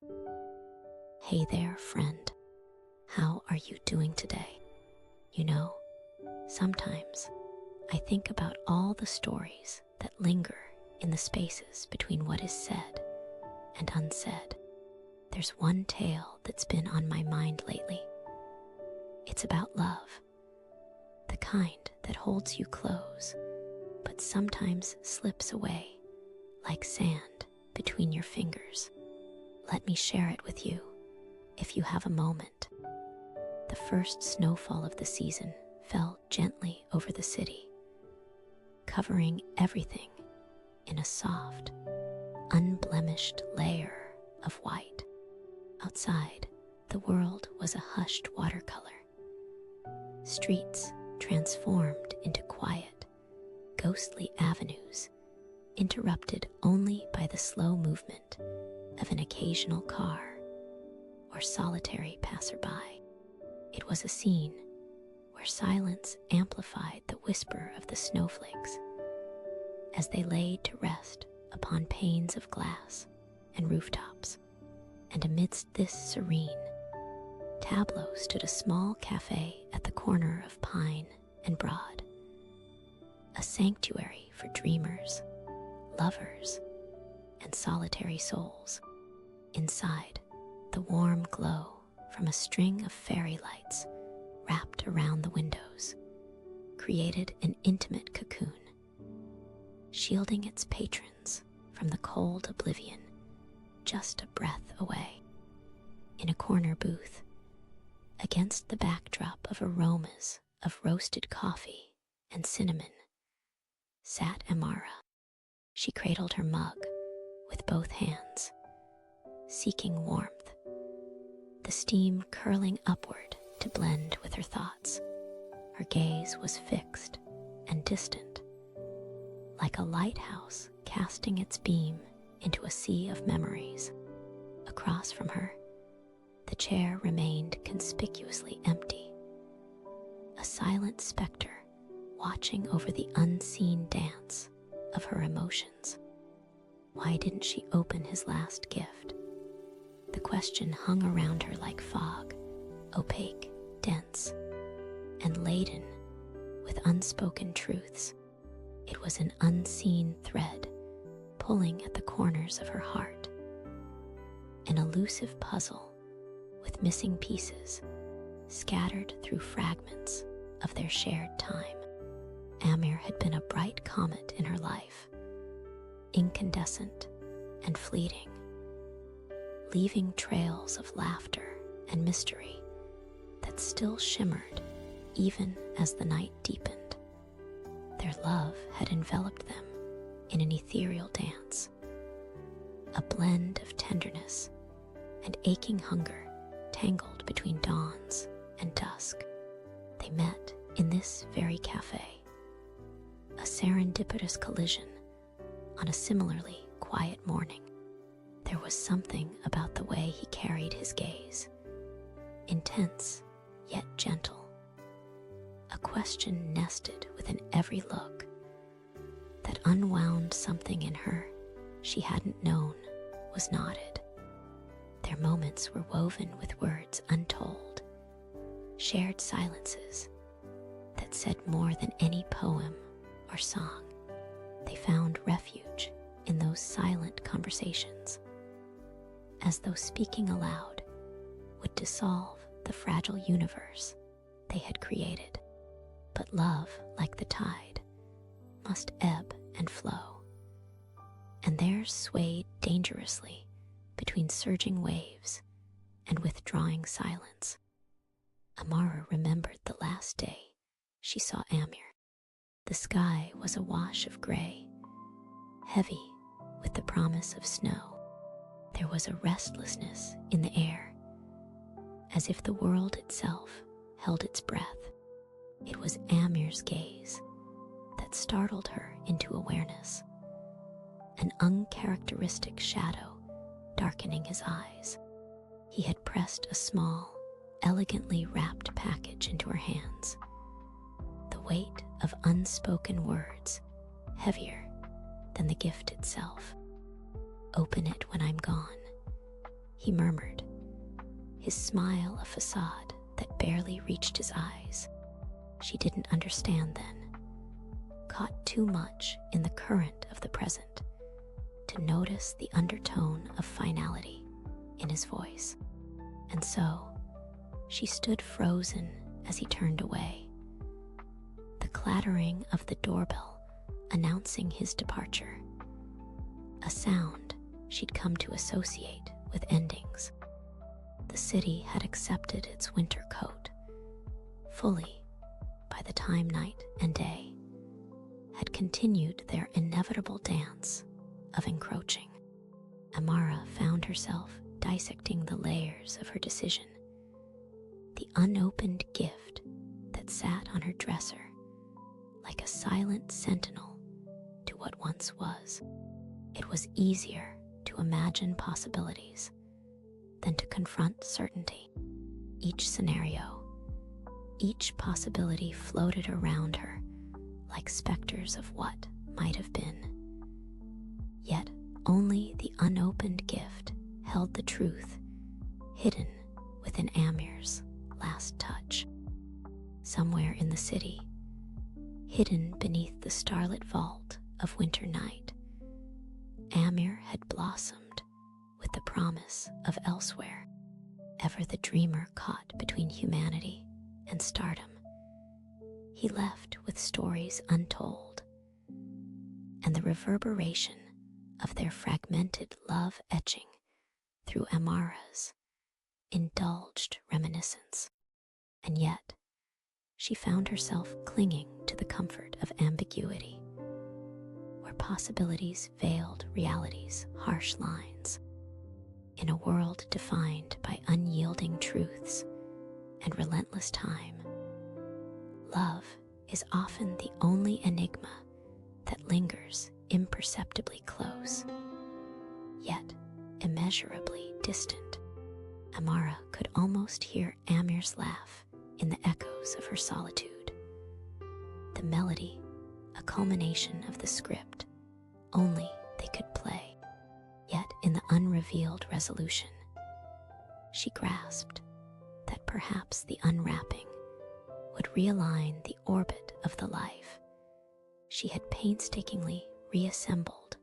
Hey there, friend. How are you doing today? You know, sometimes I think about all the stories that linger in the spaces between what is said and unsaid. There's one tale that's been on my mind lately. It's about love, the kind that holds you close, but sometimes slips away like sand between your fingers. Let me share it with you if you have a moment. The first snowfall of the season fell gently over the city, covering everything in a soft, unblemished layer of white. Outside, the world was a hushed watercolor. Streets transformed into quiet, ghostly avenues, interrupted only by the slow movement of an occasional car or solitary passerby. It was a scene where silence amplified the whisper of the snowflakes as they laid to rest upon panes of glass and rooftops. And amidst this serene tableau stood a small cafe at the corner of Pine and Broad, a sanctuary for dreamers, lovers, and solitary souls. Inside, the warm glow from a string of fairy lights wrapped around the windows created an intimate cocoon, shielding its patrons from the cold oblivion just a breath away. In a corner booth, against the backdrop of aromas of roasted coffee and cinnamon, sat Amara. She cradled her mug with both hands, seeking warmth, the steam curling upward to blend with her thoughts. Her gaze was fixed and distant, like a lighthouse casting its beam into a sea of memories. Across from her, the chair remained conspicuously empty, a silent specter watching over the unseen dance of her emotions. Why didn't she open his last gift? The question hung around her like fog, opaque, dense, and laden with unspoken truths. It was an unseen thread pulling at the corners of her heart, an elusive puzzle with missing pieces scattered through fragments of their shared time. Amir had been a bright comet in her life, incandescent and fleeting, leaving trails of laughter and mystery that still shimmered even as the night deepened. Their love had enveloped them in an ethereal dance, a blend of tenderness and aching hunger tangled between dawns and dusk. They met in this very cafe, a serendipitous collision on a similarly quiet morning. There was something about the way he carried his gaze, intense yet gentle, a question nested within every look that unwound something in her she hadn't known was knotted. Their moments were woven with words untold, shared silences that said more than any poem or song. They found refuge in those silent conversations, as though speaking aloud would dissolve the fragile universe they had created. But love, like the tide, must ebb and flow, and theirs swayed dangerously between surging waves and withdrawing silence. Amara remembered the last day she saw Amir. The sky was awash of gray, heavy with the promise of snow. There was a restlessness in the air, as if the world itself held its breath. It was Amir's gaze that startled her into awareness, an uncharacteristic shadow darkening his eyes. He had pressed a small, elegantly wrapped package into her hands, the weight of unspoken words heavier than the gift itself. "Open it when I'm gone," he murmured, his smile a facade that barely reached his eyes. She didn't understand then, caught too much in the current of the present to notice the undertone of finality in his voice. And so, she stood frozen as he turned away. The clattering of the doorbell announcing his departure, a sound she'd come to associate with endings. The city had accepted its winter coat fully by the time night and day had continued their inevitable dance of encroaching. Amara found herself dissecting the layers of her decision. The unopened gift that sat on her dresser like a silent sentinel to what once was. It was easier to imagine possibilities than to confront certainty. Each scenario, each possibility floated around her like specters of what might have been. Yet only the unopened gift held the truth hidden within Amir's last touch. Somewhere in the city, hidden beneath the starlit vault of winter night, Amir had blossomed with the promise of elsewhere, ever the dreamer caught between humanity and stardom. He left with stories untold, and the reverberation of their fragmented love etching through Amara's indulged reminiscence. And yet, she found herself clinging to the comfort of ambiguity, where possibilities veiled reality's harsh lines. In a world defined by unyielding truths and relentless time, love is often the only enigma that lingers imperceptibly close, yet immeasurably distant. Amara could almost hear Amir's laugh in the echoes of her solitude. The melody, a culmination of the script, only they could play. Yet in the unrevealed resolution, she grasped that perhaps the unwrapping would realign the orbit of the life she had painstakingly reassembled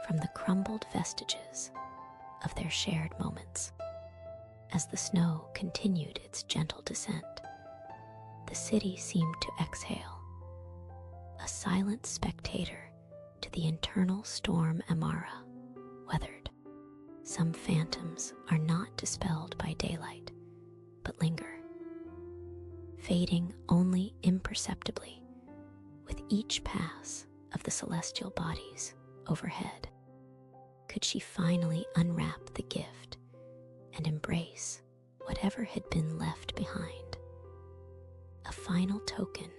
from the crumbled vestiges of their shared moments. As the snow continued its gentle descent, the city seemed to exhale, a silent spectator to the internal storm Amara weathered. Some phantoms are not dispelled by daylight, but linger, fading only imperceptibly with each pass of the celestial bodies overhead. Could she finally unwrap the gift and embrace whatever had been left behind? A final token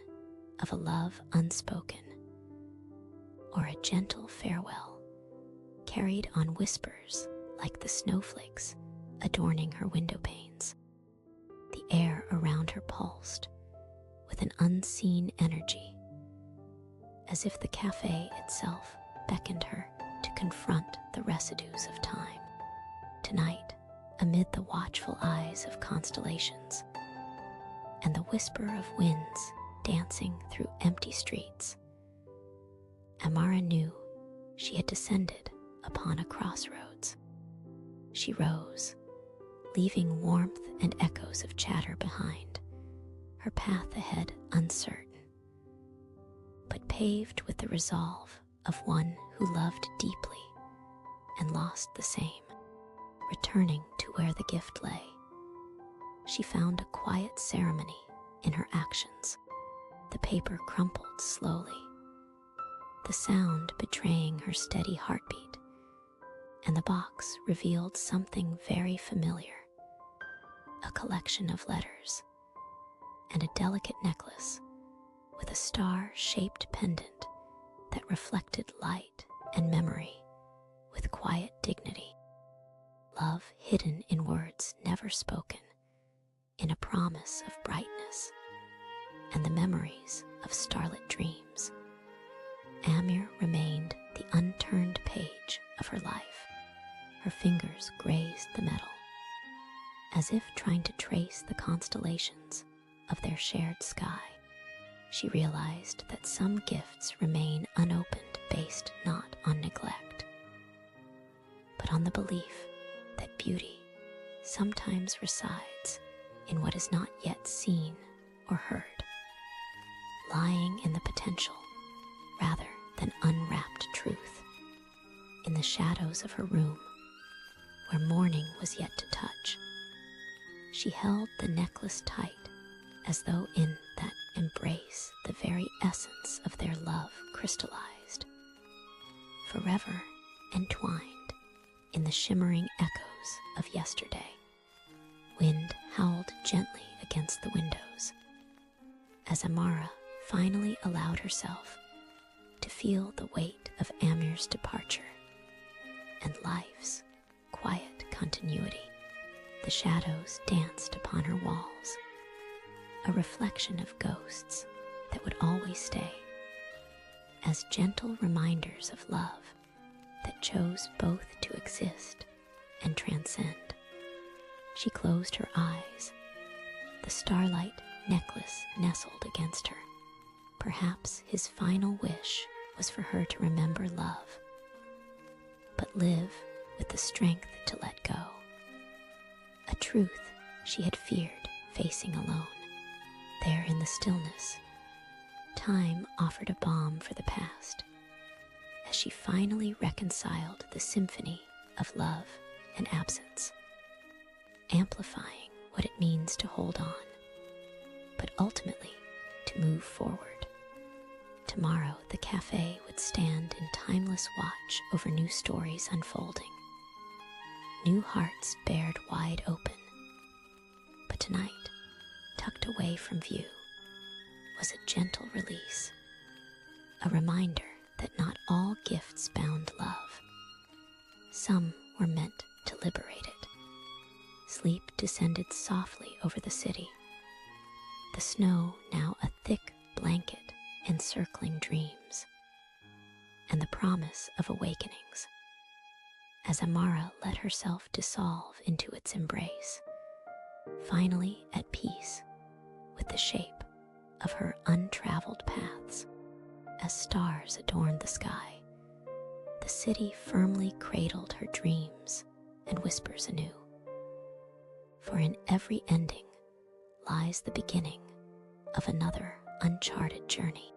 of a love unspoken, or a gentle farewell carried on whispers like the snowflakes adorning her window panes. The air around her pulsed with an unseen energy, as if the cafe itself beckoned her to confront the residues of time. Tonight, amid the watchful eyes of constellations and the whisper of winds dancing through empty streets, Amara knew she had descended upon a crossroads. She rose, leaving warmth and echoes of chatter behind, her path ahead uncertain, but paved with the resolve of one who loved deeply and lost the same. Returning to where the gift lay, she found a quiet ceremony in her actions. The paper crumpled slowly, the sound betraying her steady heartbeat, and the box revealed something very familiar: a collection of letters and a delicate necklace with a star-shaped pendant that reflected light and memory with quiet dignity. Love hidden in words never spoken, in a promise of brightness and the memories of starlit dreams. Amir remained the unturned page of her life, Her fingers grazed the metal, as if trying to trace the constellations of their shared sky. She realized that some gifts remain unopened based not on neglect, but on the belief that beauty sometimes resides in what is not yet seen or heard, lying in the potential rather than unwrapped truth. In the shadows of her room, where morning was yet to touch, she held the necklace tight, as though in that embrace the very essence of their love crystallized, forever entwined in the shimmering echoes of yesterday. Wind howled gently against the windows as Amara finally allowed herself to feel the weight of Amir's departure and life's quiet continuity. The shadows danced upon her walls, a reflection of ghosts that would always stay, as gentle reminders of love that chose both to exist and transcend. She closed her eyes, the starlight necklace nestled against her. Perhaps his final wish was for her to remember love, but live with the strength to let go. A truth she had feared facing alone. There in the stillness, time offered a balm for the past, as she finally reconciled the symphony of love and absence, amplifying what it means to hold on, but ultimately to move forward. Tomorrow, the cafe would stand in timeless watch over new stories unfolding, new hearts bared wide open. But tonight, tucked away from view, was a gentle release, a reminder that not all gifts bound love. Some were meant to liberate it. Sleep descended softly over the city, the snow now a thick blanket encircling dreams, and the promise of awakenings, as Amara let herself dissolve into its embrace, finally at peace with the shape of her untraveled paths. As stars adorned the sky, the city firmly cradled her dreams and whispers anew. For in every ending lies the beginning of another uncharted journey.